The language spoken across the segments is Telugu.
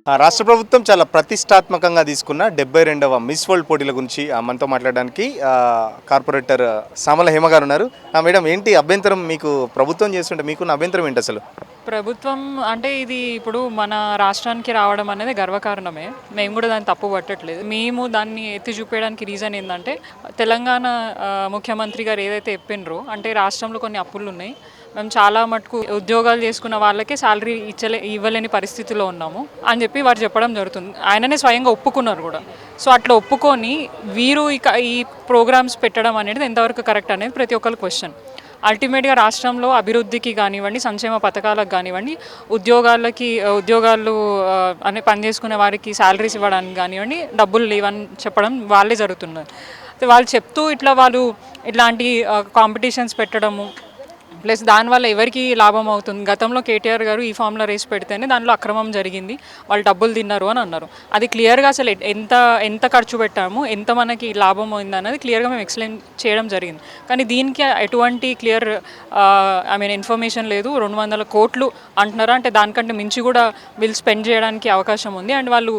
రాష్ట్ర ప్రభుత్వం చాలా ప్రతిష్టాత్మకంగా తీసుకున్న 72వ మిస్ వరల్డ్ పోటీల గురించి మనతో మాట్లాడడానికి కార్పొరేటర్ సామల హేమ గారు ఉన్నారు. మేడం, ఏంటి అభ్యంతరం? మీకు ప్రభుత్వం చేస్తుంటే మీకున్న అభ్యంతరం ఏంటి అసలు? ప్రభుత్వం అంటే ఇది ఇప్పుడు మన రాష్ట్రానికి రావడం అనేది గర్వకారణమే. మేము కూడా దాన్ని తప్పు పట్టట్లేదు. మేము దాన్ని ఎత్తి చూపేయడానికి రీజన్ ఏంటంటే తెలంగాణ ముఖ్యమంత్రి గారు ఏదైతే చెప్పిండ్రో, అంటే రాష్ట్రంలో కొన్ని అప్పులు ఉన్నాయి, మేము చాలా మటుకు ఉద్యోగాలు చేసుకున్న వాళ్ళకే శాలరీ ఇవ్వలేని పరిస్థితిలో ఉన్నాము అని చెప్పి వారు చెప్పడం జరుగుతుంది. ఆయననే స్వయంగా ఒప్పుకున్నారు కూడా. సో అట్లా ఒప్పుకొని వీరు ఈ ప్రోగ్రామ్స్ పెట్టడం అనేది ఎంతవరకు కరెక్ట్ అనేది ప్రతి ఒక్కరి క్వశ్చన్. అల్టిమేట్గా రాష్ట్రంలో అభివృద్ధికి కానివ్వండి, సంక్షేమ పథకాలకు కానివ్వండి, ఉద్యోగాలు అనే పనిచేసుకునే వారికి శాలరీస్ ఇవ్వడానికి కానివ్వండి, డబ్బులు లేవని చెప్పడం వాళ్ళే జరుగుతున్నారు. వాళ్ళు చెప్తూ వాళ్ళు ఇట్లాంటి కాంపిటీషన్స్ పెట్టడము, ప్లస్ దానివల్ల ఎవరికి లాభం అవుతుంది? గతంలో కేటీఆర్ గారు ఈ ఫామ్లో రేసి పెడితేనే దానిలో అక్రమం జరిగింది, వాళ్ళు డబ్బులు తిన్నారు అని అన్నారు. అది క్లియర్గా అసలు ఎంత ఖర్చు పెట్టాము, ఎంత మనకి లాభం అయింది అన్నది క్లియర్గా మేము ఎక్స్ప్లెయిన్ చేయడం జరిగింది. కానీ దీనికి ఎటువంటి క్లియర్ ఇన్ఫర్మేషన్ లేదు. 200 కోట్లు అంటున్నారు, అంటే దానికంటే మించి కూడా వీళ్ళు స్పెండ్ చేయడానికి అవకాశం ఉంది. అండ్ వాళ్ళు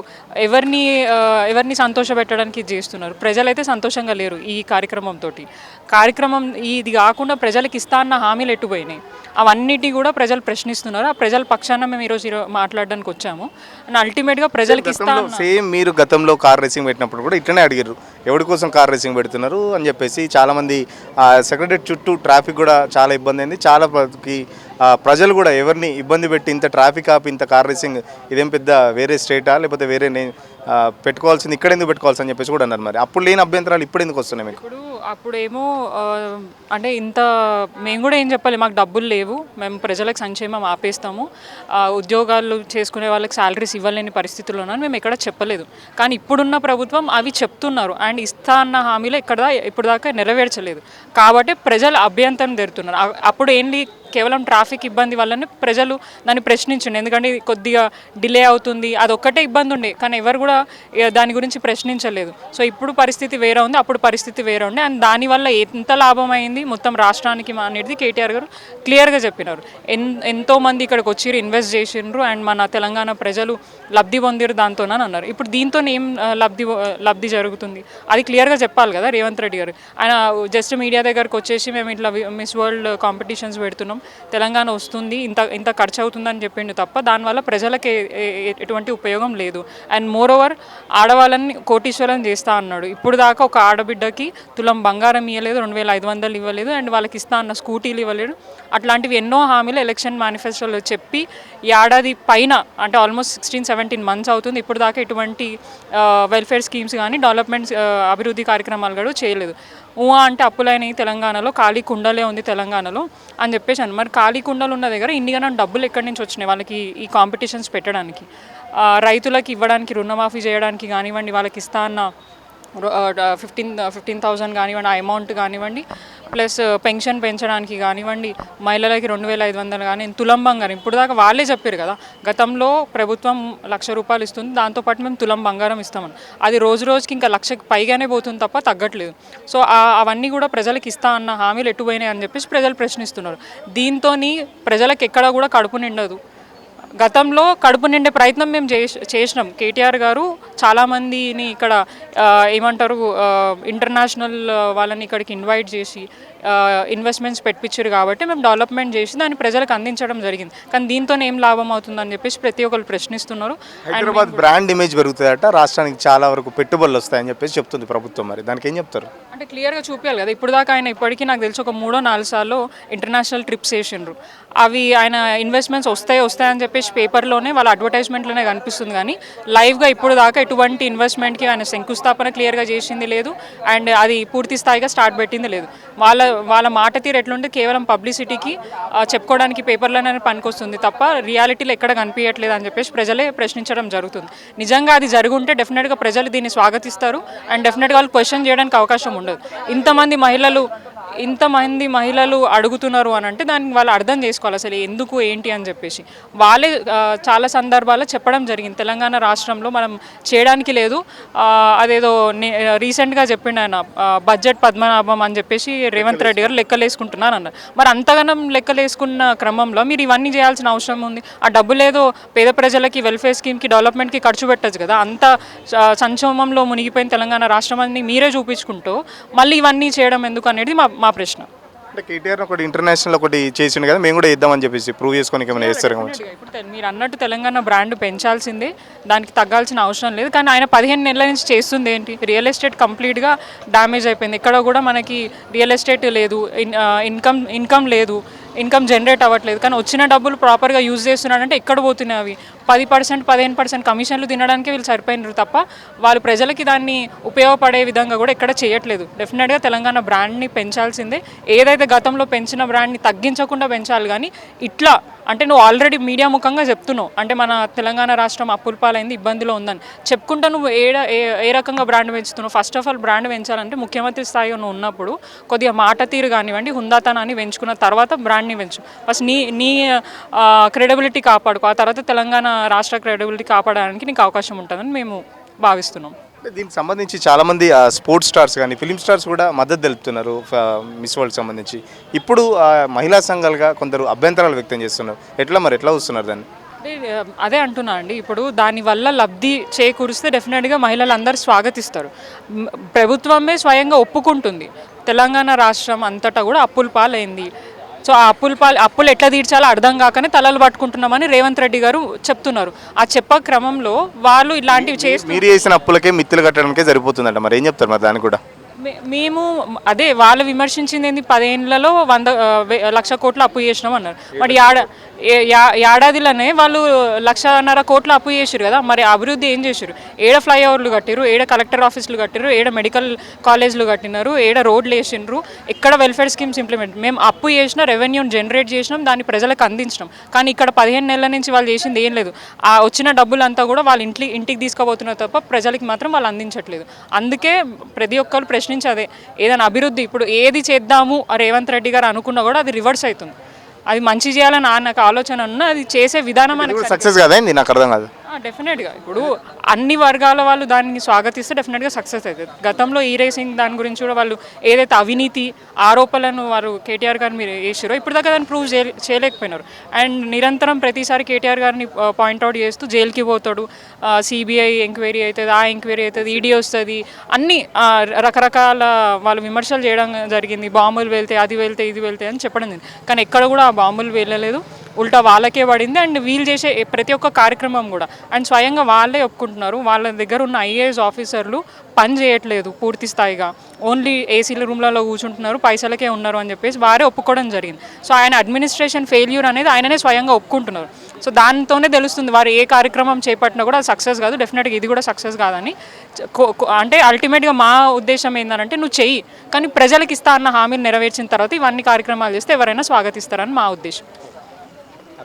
ఎవరిని సంతోషపెట్టడానికి చేస్తున్నారు. ప్రజలైతే సంతోషంగా లేరు ఈ కార్యక్రమంతో. ఇది కాకుండా ప్రజలకు ఇస్తా అన్న హామీలు ఎట్టుపోయినాయి, అవన్నిటి కూడా ప్రజలు ప్రశ్నిస్తున్నారు. ఆ ప్రజల పక్షాన మేము ఈరోజు మాట్లాడడానికి వచ్చాము. అండ్ అల్టిమేట్గా ప్రజలకు సేమ్ మీరు గతంలో కార్ రేసింగ్ పెట్టినప్పుడు కూడా ఇట్లనే అడిగారు, ఎవరి కోసం కార్ రేసింగ్ పెడుతున్నారు అని చెప్పేసి. చాలామంది సెక్రటరీ చుట్టూ ట్రాఫిక్ కూడా చాలా ఇబ్బంది అయింది. చాలా ప్రజలు కూడా ఎవరిని ఇబ్బంది పెట్టి ఇంత ట్రాఫిక్ ఆపి ఇంత కార్ రేసింగ్ ఇదేం పెద్ద వేరే స్టేటా లేకపోతే వేరే పెట్టుకోవాల్సింది ఇక్కడ ఎందుకు పెట్టుకోవాల్సి అని చెప్పేసి కూడా అన్నారు. మరి అప్పుడు లేని అభ్యంతరాలు ఇప్పుడు ఎందుకు వస్తున్నాయి మీకు? అప్పుడేమో అంటే మేము కూడా ఏం చెప్పాలి, మాకు డబ్బులు లేవు, మేము ప్రజలకు సంక్షేమం ఆపేస్తాము, ఉద్యోగాలు చేసుకునే వాళ్ళకి శాలరీస్ ఇవ్వలేని పరిస్థితుల్లో ఉన్నాను మేము ఎక్కడ చెప్పలేదు. కానీ ఇప్పుడున్న ప్రభుత్వం అవి చెప్తున్నారు అండ్ ఇస్తా అన్న హామీలో ఇప్పుడు దాకా నెరవేర్చలేదు. కాబట్టి ప్రజలు అభ్యంతరం జరుగుతున్నారు. అప్పుడు ఏంటి, కేవలం ట్రాఫిక్ ఇబ్బంది వల్లనే ప్రజలు దాన్ని ప్రశ్నించండి, ఎందుకంటే కొద్దిగా డిలే అవుతుంది, అదొక్కటే ఇబ్బంది ఉండే. కానీ ఎవరు కూడా దాని గురించి ప్రశ్నించలేదు. సో ఇప్పుడు పరిస్థితి వేరే ఉంది, అప్పుడు పరిస్థితి వేరే ఉండే. అండ్ దానివల్ల ఎంత లాభం అయింది మొత్తం రాష్ట్రానికి అనేది కేటీఆర్ గారు క్లియర్గా చెప్పినారు. ఎంతోమంది ఇక్కడికి వచ్చి ఇన్వెస్ట్ చేసిండ్రు అండ్ మన తెలంగాణ ప్రజలు లబ్ధి పొందిరు దాంతోనని అన్నారు. ఇప్పుడు దీంతో ఏం లబ్ధి జరుగుతుంది అది క్లియర్గా చెప్పాలి కదా రేవంత్ రెడ్డి గారు. ఆయన జస్ట్ మీడియా దగ్గరకు వచ్చేసి మేము ఇట్లా మిస్ వరల్డ్ కాంపిటీషన్స్ పెడుతున్నాం, తెలంగాణ వస్తుంది, ఇంత ఖర్చు అవుతుందని చెప్పిండు తప్ప దానివల్ల ప్రజలకి ఎటువంటి ఉపయోగం లేదు. అండ్ మోర్ ఓవర్ ఆడవాళ్ళని కోటీశ్వరం చేస్తా అన్నాడు. ఇప్పుడు దాకా ఒక ఆడబిడ్డకి తులం బంగారం ఇవ్వలేదు, 2500 ఇవ్వలేదు, అండ్ వాళ్ళకి ఇస్తా అన్న స్కూటీలు ఇవ్వలేదు. అట్లాంటివి ఎన్నో హామీలు ఎలక్షన్ మేనిఫెస్టోలో చెప్పి ఏడాది పైన అంటే ఆల్మోస్ట్ 16-17 months అవుతుంది, ఇప్పుడు దాకా ఎటువంటి వెల్ఫేర్ స్కీమ్స్ కానీ డెవలప్మెంట్ అభివృద్ధి కార్యక్రమాలు కూడా చేయలేదు. అంటే అప్పులైనవి తెలంగాణలో, ఖాళీ కుండలే ఉంది తెలంగాణలో అని చెప్పేసి అని. మరి ఖాళీ కుండలు ఉన్న దగ్గర ఇన్నిగానో డబ్బులు ఎక్కడి నుంచి వచ్చినాయి వాళ్ళకి ఈ కాంపిటీషన్స్ పెట్టడానికి? రైతులకు ఇవ్వడానికి, రుణమాఫీ చేయడానికి కానివ్వండి, వాళ్ళకి ఇస్తా అన్న 15,000 కానివ్వండి, ఆ అమౌంట్ కానివ్వండి, ప్లస్ పెన్షన్ పెంచడానికి కానివ్వండి, మహిళలకి 2,500 కానీ, తులం బంగారం ఇప్పుడు దాకా వాళ్ళే చెప్పారు కదా, గతంలో ప్రభుత్వం ₹1,00,000 ఇస్తుంది, దాంతోపాటు మేము తులం బంగారం ఇస్తామని. అది రోజు రోజుకి ఇంకా 1,00,000కి పైగానే పోతుంది తప్ప తగ్గట్లేదు. సో అవన్నీ కూడా ప్రజలకు ఇస్తా అన్న హామీలు ఎటుపోయినాయి అని చెప్పేసి ప్రజలు ప్రశ్నిస్తున్నారు. దీంతో ప్రజలకు ఎక్కడ కూడా కడుపు నిండదు. గతంలో కడుపు నిండే ప్రయత్నం మేము చేసినాం. కేటీఆర్ గారు చాలామందిని ఇక్కడ ఇంటర్నేషనల్ వాళ్ళని ఇక్కడికి ఇన్వైట్ చేసి ఇన్వెస్ట్మెంట్స్ పెట్టించారు కాబట్టి మేము డెవలప్మెంట్ చేసి దాన్ని ప్రజలకు అందించడం జరిగింది. కానీ దీంతో ఏం లాభం అవుతుందని చెప్పేసి ప్రతి ఒక్కరు ప్రశ్నిస్తున్నారు. హైదరాబాద్ బ్రాండ్ ఇమేజ్ పెరుగుతుందట, రాష్ట్రానికి చాలా వరకు పెట్టుబడులు వస్తాయని చెప్పేసి చెప్తుంది ప్రభుత్వం. మరి దానికి ఏం చెప్తారు? అంటే క్లియర్గా చూపించాలి కదా. ఇప్పుడు దాకా ఆయన ఇప్పటికీ నాకు తెలిసి ఒక 3-4 సార్లు ఇంటర్నేషనల్ ట్రిప్స్ వేసిండ్రు. అవి ఆయన ఇన్వెస్ట్మెంట్స్ వస్తాయని చెప్పేసి పేపర్లోనే వాళ్ళ అడ్వర్టైజ్మెంట్లోనే కనిపిస్తుంది. కానీ లైవ్గా ఇప్పుడు దాకా ఎటువంటి ఇన్వెస్ట్మెంట్కి ఆయన శంకుస్థాపన క్లియర్గా చేసింది లేదు అండ్ అది పూర్తి స్థాయిగా స్టార్ట్ పెట్టింది లేదు. వాళ్ళ మాట తీరు ఎట్లుంటే కేవలం పబ్లిసిటీకి చెప్పుకోవడానికి పేపర్లోనే పనికొస్తుంది తప్ప రియాలిటీలో ఎక్కడ కనిపించట్లేదు అని చెప్పేసి ప్రజలే ప్రశ్నించడం జరుగుతుంది. నిజంగా అది జరుగుంటే డెఫినెట్గా ప్రజలు దీన్ని స్వాగతిస్తారు అండ్ డెఫినెట్గా వాళ్ళు క్వశ్చన్ చేయడానికి అవకాశం ఉండదు. ఇంతమంది మహిళలు ఇంతమంది మహిళలు అడుగుతున్నారు అని అంటే దానికి వాళ్ళు అర్థం చేసుకోవాలి అసలు ఎందుకు ఏంటి అని చెప్పేసి. వాళ్ళే చాలా సందర్భాల్లో చెప్పడం జరిగింది, తెలంగాణ రాష్ట్రంలో మనం చేయడానికి లేదు. అదేదో రీసెంట్గా చెప్పిండు ఆయన, బడ్జెట్ పద్మనాభం అని చెప్పేసి రేవంత్ రెడ్డి గారు లెక్కలేసుకుంటున్నారు అన్నారు. మరి అంతగానం లెక్కలేసుకున్న క్రమంలో మీరు ఇవన్నీ చేయాల్సిన అవసరం ఉంది? ఆ డబ్బులు ఏదో పేద ప్రజలకి, వెల్ఫేర్ స్కీమ్కి, డెవలప్మెంట్కి ఖర్చు పెట్టచ్చు కదా. అంత సంక్షోభంలో మునిగిపోయిన తెలంగాణ రాష్ట్రం అని మీరే చూపించుకుంటూ మళ్ళీ ఇవన్నీ చేయడం ఎందుకు అనేది మా ప్రశ్న. అంటే కేటీఆర్ ఒకటి ఇంటర్నేషనల్ ఒకటి చేసిండు కదా, మేము కూడా ఇద్దామని చెప్పేసి ప్రూవ్ చేసుకోనికి ఏమైనా చేస్తారు కావచ్చు. ఇప్పుడు మీరు అన్నట్టు తెలంగాణ బ్రాండ్ పెంచాల్సిందే, దానికి తగ్గాల్సిన అవసరం లేదు. కానీ ఆయన 15 నెలల నుంచి చేస్తుంది ఏంటి? రియల్ ఎస్టేట్ కంప్లీట్గా డ్యామేజ్ అయిపోయింది. ఇక్కడ కూడా మనకి రియల్ ఎస్టేట్ లేదు, ఇన్కమ్ లేదు, ఇన్కమ్ జనరేట్ అవ్వట్లేదు. కానీ వచ్చిన డబ్బులు ప్రాపర్గా యూజ్ చేస్తున్నారంటే ఎక్కడ పోతున్నాయి అవి? 10%, 15% కమిషన్లు తినడానికే వీళ్ళు సరిపోయినారు తప్ప వాళ్ళు ప్రజలకి దాన్ని ఉపయోగపడే విధంగా కూడా ఎక్కడ చేయట్లేదు. డెఫినెట్గా తెలంగాణ బ్రాండ్ని పెంచాల్సిందే. ఏదైతే గతంలో పెంచిన బ్రాండ్ని తగ్గించకుండా పెంచాలి. కానీ ఇట్లా అంటే నువ్వు ఆల్రెడీ మీడియా ముఖంగా చెప్తున్నావు, అంటే మన తెలంగాణ రాష్ట్రం అప్పుల పాలైంది, ఇబ్బందిలో ఉందని చెప్పుకుంటా నువ్వు ఏ రకంగా బ్రాండ్ పెంచుతున్నావు? ఫస్ట్ ఆఫ్ ఆల్ బ్రాండ్ పెంచాలంటే ముఖ్యమంత్రి స్థాయిలో నువ్వు ఉన్నప్పుడు కొద్దిగా మాట తీరు కానివ్వండి, హుందాతనాన్ని పెంచుకున్న తర్వాత బ్రాండ్ని పెంచు. ఫస్ట్ నీ క్రెడిబిలిటీ కాపాడుకో, ఆ తర్వాత తెలంగాణ రాష్ట్ర క్రెడిబిలిటీ కాపాడడానికి నీకు అవకాశం ఉంటుందని మేము భావిస్తున్నాం. దీనికి సంబంధించి చాలామంది స్పోర్ట్స్ స్టార్స్ కానీ ఫిలిం స్టార్స్ కూడా మద్దతు తెలుపుతున్నారు మిస్ వరల్డ్ సంబంధించి. ఇప్పుడు మహిళా సంఘాలుగా కొందరు అభ్యంతరాలు వ్యక్తం చేస్తున్నారు. ఎట్లా వస్తున్నారు దాన్ని? అదే అంటున్నా అండి, ఇప్పుడు దానివల్ల లబ్ధి చేకూరిస్తే డెఫినెట్గా మహిళలు అందరూ స్వాగతిస్తారు. ప్రభుత్వమే స్వయంగా ఒప్పుకుంటుంది తెలంగాణ రాష్ట్రం అంతటా కూడా అప్పుల పాలైంది. సో ఆ అప్పులు ఎట్లా తీర్చాలో అర్థం కాకనే తలలు పట్టుకుంటున్నామని రేవంత్ రెడ్డి గారు చెప్తున్నారు. ఆ చెప్ప క్రమంలో వాళ్ళు ఇలాంటివి చేసి మీరు చేసిన అప్పులకే మిత్తులు కట్టడానికే సరిపోతుందంట. మరి ఏం చెప్తారు మరి దాన్ని కూడా? మేము అదే వాళ్ళు విమర్శించింది ఏంది, 10 ఏళ్లలో 100 కోట్ల అప్పు చేసినాం అన్నారు. మరి ఏడాదిలోనే వాళ్ళు 1.5 కోట్ల అప్పు చేసారు కదా. మరి అభివృద్ధి ఏం చేశారు? ఏడ ఫ్లైఓవర్లు కట్టిరు, ఏడ కలెక్టర్ ఆఫీసులు కట్టిరు, ఏడ మెడికల్ కాలేజ్లు కట్టినారు, ఏడ రోడ్లు వేసినారు, ఎక్కడ వెల్ఫేర్ స్కీమ్స్ ఇంప్లిమెంట్. మేము అప్పు చేసినా, రెవెన్యూని జనరేట్ చేసినాం, దాన్ని ప్రజలకు అందించినాం. కానీ ఇక్కడ 15 నెలల నుంచి వాళ్ళు చేసింది ఏం లేదు. ఆ వచ్చిన డబ్బులంతా కూడా వాళ్ళు ఇంటికి తీసుకుపోతున్నారు తప్ప ప్రజలకి మాత్రం వాళ్ళు అందించట్లేదు. అందుకే ప్రతి ఒక్కరు ప్రశ్నించేదే, ఏదైనా అభివృద్ధి ఇప్పుడు ఏది చేద్దాము రేవంత్ రెడ్డి గారు అనుకున్నా కూడా అది రివర్స్ అవుతుంది. అది మంచి చేయాలని నాకు ఆలోచన ఉన్నా, అది చేసే విధానం అనేది సక్సెస్ కాదండి, నాకు అర్థం కాదు. డెఫినెట్గా ఇప్పుడు అన్ని వర్గాల వాళ్ళు దాన్ని స్వాగతిస్తే డెఫినెట్గా సక్సెస్ అవుతుంది. గతంలో ఈ రేసింగ్ దాని గురించి కూడా వాళ్ళు ఏదైతే అవినీతి ఆరోపణలను వారు కేటీఆర్ గారు మీరు వేసారో ఇప్పుడు దాకా దాన్ని ప్రూవ్ చేయలేకపోయినారు. అండ్ నిరంతరం ప్రతిసారి కేటీఆర్ గారిని పాయింట్అవుట్ చేస్తూ జైలుకి పోతాడు, సిబిఐ ఎంక్వైరీ అవుతుంది, ఆ ఎంక్వైరీ అవుతుంది, ఈడీ వస్తుంది, అన్ని రకరకాల వాళ్ళు విమర్శలు చేయడం జరిగింది. బాంబులు వెళ్తే, అది వెళ్తే, ఇది వెళ్తే అని చెప్పడం జరిగింది. కానీ ఎక్కడ కూడా ఆ బాంబులు వెళ్ళలేదు, ఉల్టా వాళ్ళకే పడింది. అండ్ వీళ్ళు చేసే ప్రతి ఒక్క కార్యక్రమం కూడా అండ్ స్వయంగా వాళ్ళే ఒప్పుకుంటున్నారు, వాళ్ళ దగ్గర ఉన్న ఐఏఎస్ ఆఫీసర్లు పని చేయట్లేదు పూర్తి స్థాయిగా, ఓన్లీ ఏసీల రూమ్లలో కూర్చుంటున్నారు, పైసలకే ఉన్నారు అని చెప్పేసి వారే ఒప్పుకోవడం జరిగింది. సో ఆయన అడ్మినిస్ట్రేషన్ ఫెయిల్యూర్ అనేది ఆయననే స్వయంగా ఒప్పుకుంటున్నారు. సో దాంతోనే తెలుస్తుంది వారు ఏ కార్యక్రమం చేపట్టినా కూడా సక్సెస్ కాదు, డెఫినెట్గా ఇది కూడా సక్సెస్ కాదని. అంటే అల్టిమేట్గా మా ఉద్దేశం ఏంటంటే నువ్వు చెయ్యి, కానీ ప్రజలకు ఇస్తా అన్న హామీలు నెరవేర్చిన తర్వాత ఇవన్నీ కార్యక్రమాలు చేస్తే ఎవరైనా స్వాగతిస్తారని మా ఉద్దేశం.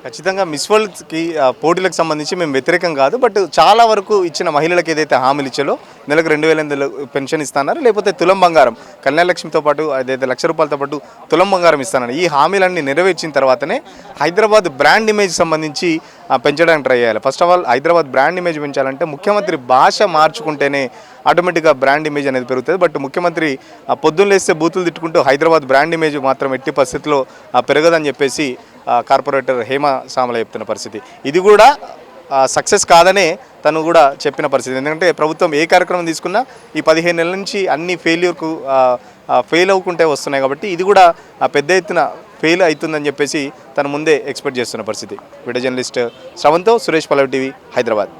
ఖచ్చితంగా మిస్ వరల్డ్కి పోటీలకు సంబంధించి మేము వ్యతిరేకం కాదు, బట్ చాలా వరకు ఇచ్చిన మహిళలకు ఏదైతే హామీలు ఇచ్చాలో నెలకు 2,800 పెన్షన్ ఇస్తున్నారు, లేకపోతే తులం బంగారం, కళ్యాణ లక్ష్మితో పాటు అదైతే ₹1,00,000 పాటు తులం బంగారం ఇస్తున్నారు. ఈ హామీలన్నీ నెరవేర్చిన తర్వాతనే హైదరాబాద్ బ్రాండ్ ఇమేజ్ సంబంధించి పెంచడానికి ట్రై చేయాలి. First of all Hyderabad brand image పెంచాలంటే ముఖ్యమంత్రి భాష మార్చుకుంటేనే ఆటోమేటిక్గా బ్రాండ్ ఇమేజ్ అనేది పెరుగుతుంది. బట్ ముఖ్యమంత్రి పొద్దున్న లేస్తే బూతులు తిట్టుకుంటూ హైదరాబాద్ బ్రాండ్ ఇమేజ్ మాత్రం ఎట్టి పరిస్థితిలో పెరగదని చెప్పేసి కార్పొరేటర్ హేమ సామల చెప్తున్న పరిస్థితి. ఇది కూడా సక్సెస్ కాదనే తను కూడా చెప్పిన పరిస్థితి. ఎందుకంటే ప్రభుత్వం ఏ కార్యక్రమం తీసుకున్నా ఈ 15 నెలల నుంచి అన్ని ఫెయిల్ అవ్వకుంటే వస్తున్నాయి కాబట్టి ఇది కూడా పెద్ద ఎత్తున ఫెయిల్ అవుతుందని చెప్పేసి తను ముందే ఎక్స్పెక్ట్ చేస్తున్న పరిస్థితి. వీడియో జర్నలిస్ట్ శ్రవంతో, సురేష్ పల్లవి టీవీ, హైదరాబాద్.